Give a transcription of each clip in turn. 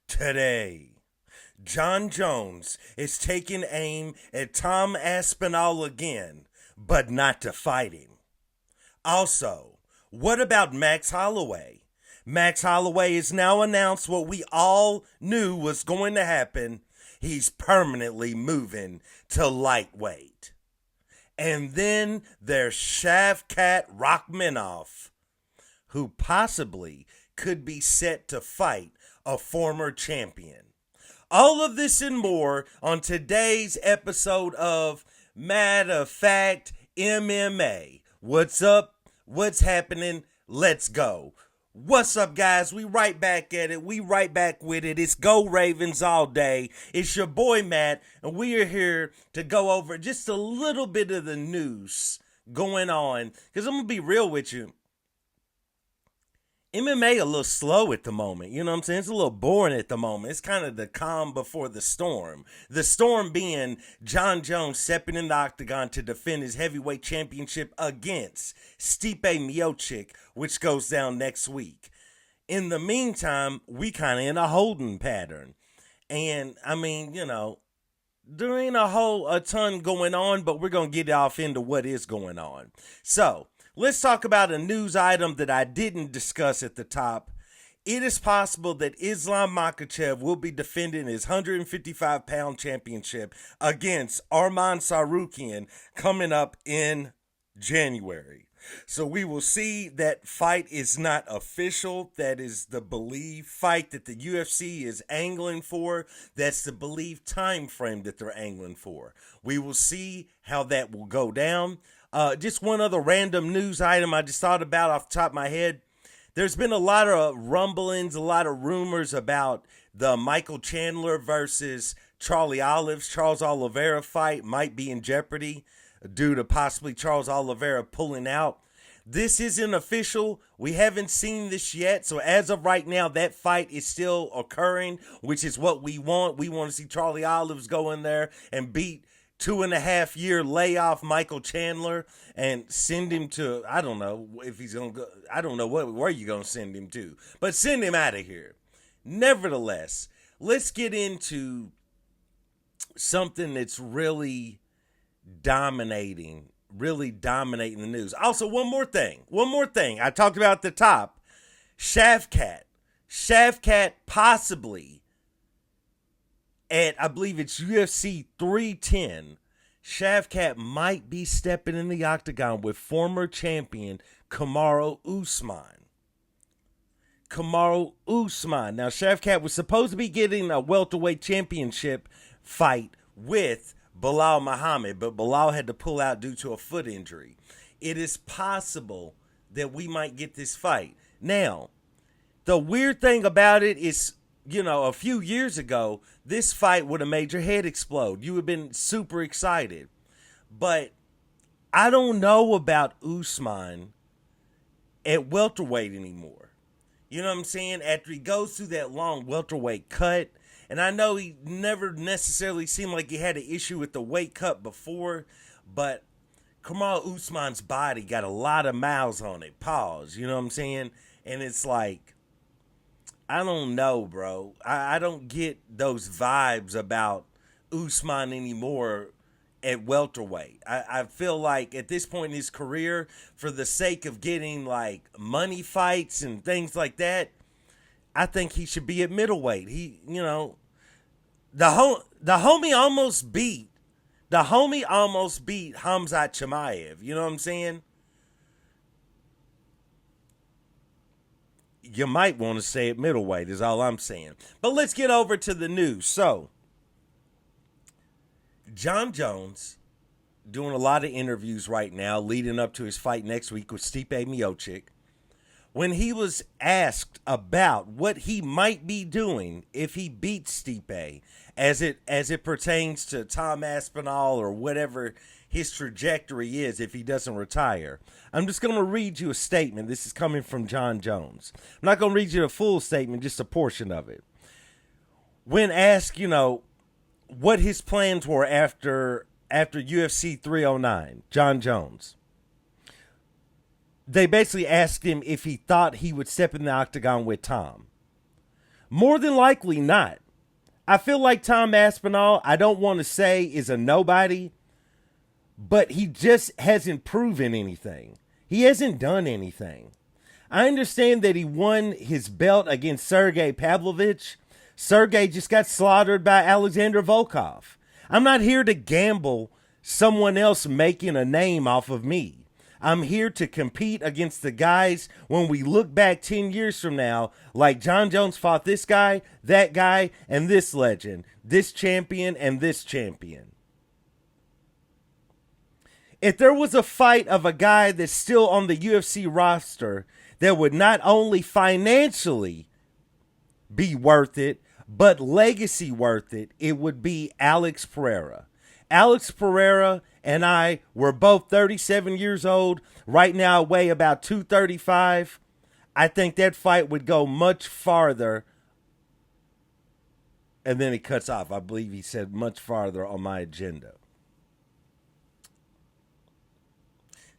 Today, John Jones is taking aim at Tom Aspinall again, but not to fight him. Also, what about Max Holloway? Max Holloway has now announced what we all knew was going to happen. He's permanently moving to lightweight. And then there's Shavkat Rachmaninoff, who possibly could be set to fight a former champion. All of this and more on today's episode of Matter of Fact MMA. What's up? What's happening? Let's go. What's up, guys? We right back at it. We right back with it. It's Go Ravens all day. It's your boy Matt, and we are here to go over just a little bit of the news going on. Because I'm going to be real with you. MMA a little slow at the moment, you know what I'm saying? It's a little boring at the moment. It's kind of the calm before the storm. The storm being John Jones stepping in the octagon to defend his heavyweight championship against Stipe Miocic, which goes down next week. In the meantime, we kind of in a holding pattern. And, I mean, you know, there ain't a ton going on, but we're going to get off into what is going on. So, let's talk about a news item that I didn't discuss at the top. It is possible that Islam Makhachev will be defending his 155-pound championship against Arman Tsarukyan coming up in January. So we will see. That fight is not official. That is the believed fight that the UFC is angling for. That's the believed time frame that they're angling for. We will see how that will go down. Just one other random news item I just thought about off the top of my head. There's been a lot of rumblings, a lot of rumors about the Michael Chandler versus Charles Oliveira fight might be in jeopardy due to possibly Charles Oliveira pulling out. This isn't official. We haven't seen this yet. So as of right now, that fight is still occurring, which is what we want. We want to see Charlie Olives go in there and beat 2.5-year layoff Michael Chandler and send him to, I don't know if he's going to go, I don't know where you're going to send him to, but send him out of here. Nevertheless, let's get into something that's really dominating the news. Also, one more thing. I talked about at the top. Shavkat possibly at, I believe it's UFC 310, Shavkat might be stepping in the octagon with former champion Kamaru Usman. Now, Shavkat was supposed to be getting a welterweight championship fight with Belal Muhammad, but Belal had to pull out due to a foot injury. It is possible that we might get this fight. Now, the weird thing about it is, you know, a few years ago, this fight would have made your head explode. You would have been super excited. But I don't know about Usman at welterweight anymore. You know what I'm saying? After he goes through that long welterweight cut, and I know he never necessarily seemed like he had an issue with the weight cut before, but Kamaru Usman's body got a lot of miles on it. Pause. You know what I'm saying? And it's like, I don't know, bro. I don't get those vibes about Usman anymore at welterweight. I feel like at this point in his career, for the sake of getting like money fights and things like that, I think he should be at middleweight. He, you know, the homie almost beat Khamzat Chimaev. You know what I'm saying? You might want to say it middleweight is all I'm saying. But let's get over to the news. So, John Jones doing a lot of interviews right now leading up to his fight next week with Stipe Miocic. When he was asked about what he might be doing if he beats Stipe as it pertains to Tom Aspinall or whatever his trajectory is if he doesn't retire. I'm just going to read you a statement. This is coming from John Jones. I'm not going to read you the full statement, just a portion of it. When asked, you know, what his plans were after UFC 309, John Jones, they basically asked him if he thought he would step in the octagon with Tom. More than likely not. I feel like Tom Aspinall, I don't want to say is a nobody, but he just hasn't proven anything. He hasn't done anything. I understand that he won his belt against Sergey Pavlovich. Sergey just got slaughtered by Alexander Volkov. I'm not here to gamble someone else making a name off of me. I'm here to compete against the guys when we look back 10 years from now, like John Jones fought this guy, that guy, and this legend, this champion, and this champion. If there was a fight of a guy that's still on the UFC roster that would not only financially be worth it, but legacy worth it, it would be Alex Pereira. Alex Pereira and I were both 37 years old. Right now I weigh about 235. I think that fight would go much farther. And then he cuts off. I believe he said much farther on my agenda.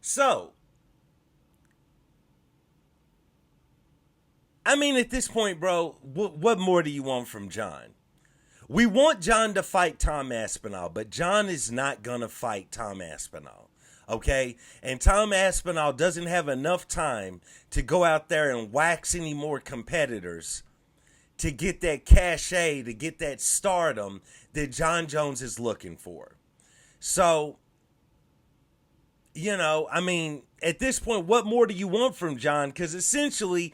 So, I mean, at this point, bro, what more do you want from John? We want John to fight Tom Aspinall, but John is not going to fight Tom Aspinall, okay? And Tom Aspinall doesn't have enough time to go out there and wax any more competitors to get that cachet, to get that stardom that John Jones is looking for. So, you know, I mean, at this point, what more do you want from John? Because essentially,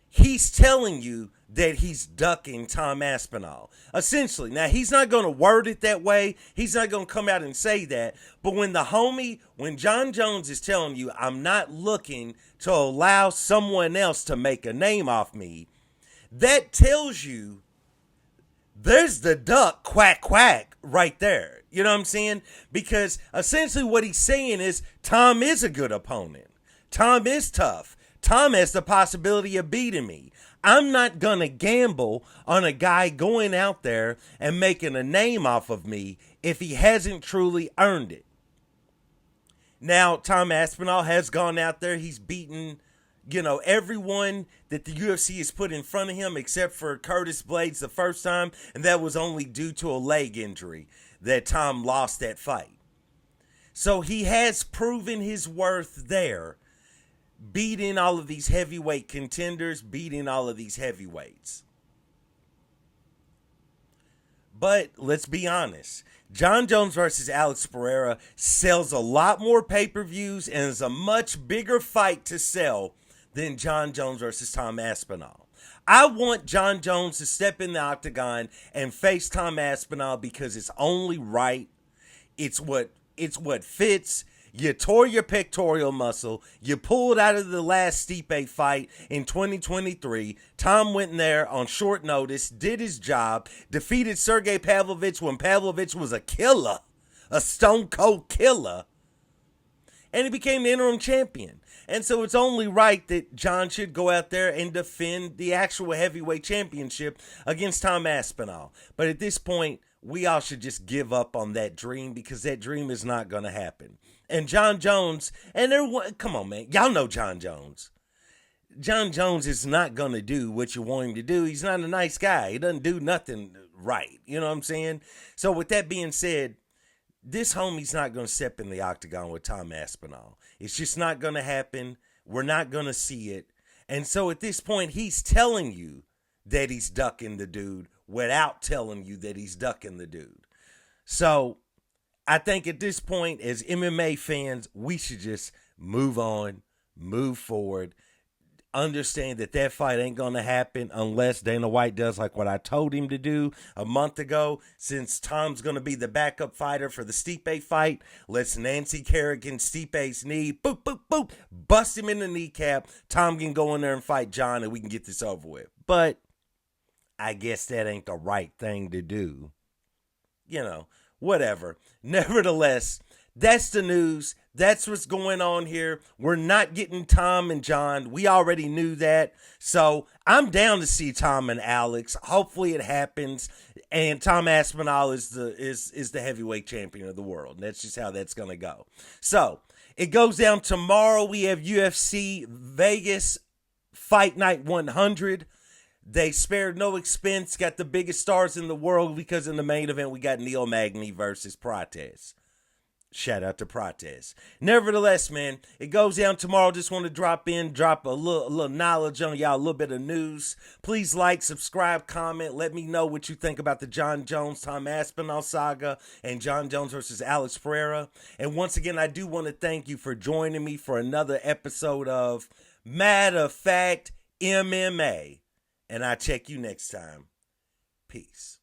he's telling you that he's ducking Tom Aspinall. Essentially. Now, he's not going to word it that way. He's not going to come out and say that. But when John Jones is telling you, I'm not looking to allow someone else to make a name off me, that tells you there's the duck, quack, quack, right there. You know what I'm saying? Because essentially what he's saying is Tom is a good opponent. Tom is tough. Tom has the possibility of beating me. I'm not going to gamble on a guy going out there and making a name off of me if he hasn't truly earned it. Now, Tom Aspinall has gone out there. He's beaten, everyone that the UFC has put in front of him except for Curtis Blades the first time, and that was only due to a leg injury that Tom lost that fight. So he has proven his worth there, beating all of these heavyweight contenders, beating all of these heavyweights. But let's be honest. John Jones versus Alex Pereira sells a lot more pay-per-views and is a much bigger fight to sell than John Jones versus Tom Aspinall. I want John Jones to step in the octagon and face Tom Aspinall because it's only right. It's what fits. You tore your pectoral muscle. You pulled out of the last Stipe fight in 2023. Tom went in there on short notice, did his job, defeated Sergey Pavlovich when Pavlovich was a killer, a stone cold killer, and he became the interim champion. And so it's only right that John should go out there and defend the actual heavyweight championship against Tom Aspinall. But at this point, we all should just give up on that dream because that dream is not going to happen. And John Jones, and everyone, come on, man. Y'all know John Jones. John Jones is not going to do what you want him to do. He's not a nice guy. He doesn't do nothing right. You know what I'm saying? So with that being said, this homie's not going to step in the octagon with Tom Aspinall. It's just not going to happen. We're not going to see it. And so at this point, he's telling you that he's ducking the dude without telling you that he's ducking the dude. So I think at this point, as MMA fans, we should just move on, move forward, understand that that fight ain't going to happen unless Dana White does like what I told him to do a month ago. Since Tom's going to be the backup fighter for the Stipe fight, let's Nancy Kerrigan Stipe's knee, boop, boop, boop, bust him in the kneecap. Tom can go in there and fight John and we can get this over with. But I guess that ain't the right thing to do. Whatever. Nevertheless, that's the news. That's what's going on here. We're not getting Tom and John. We already knew that. So I'm down to see Tom and Alex. Hopefully it happens. And Tom Aspinall is the heavyweight champion of the world. And that's just how that's going to go. So it goes down tomorrow. We have UFC Vegas Fight Night 100. They spared no expense, got the biggest stars in the world, because in the main event we got Neil Magny versus Prates. Shout out to Prates. Nevertheless, man, it goes down tomorrow. Just want to drop a little knowledge on y'all, a little bit of news. Please like, subscribe, comment. Let me know what you think about the Jon Jones, Tom Aspinall saga and Jon Jones versus Alex Pereira. And once again, I do want to thank you for joining me for another episode of Matter of Fact MMA. And I'll check you next time. Peace.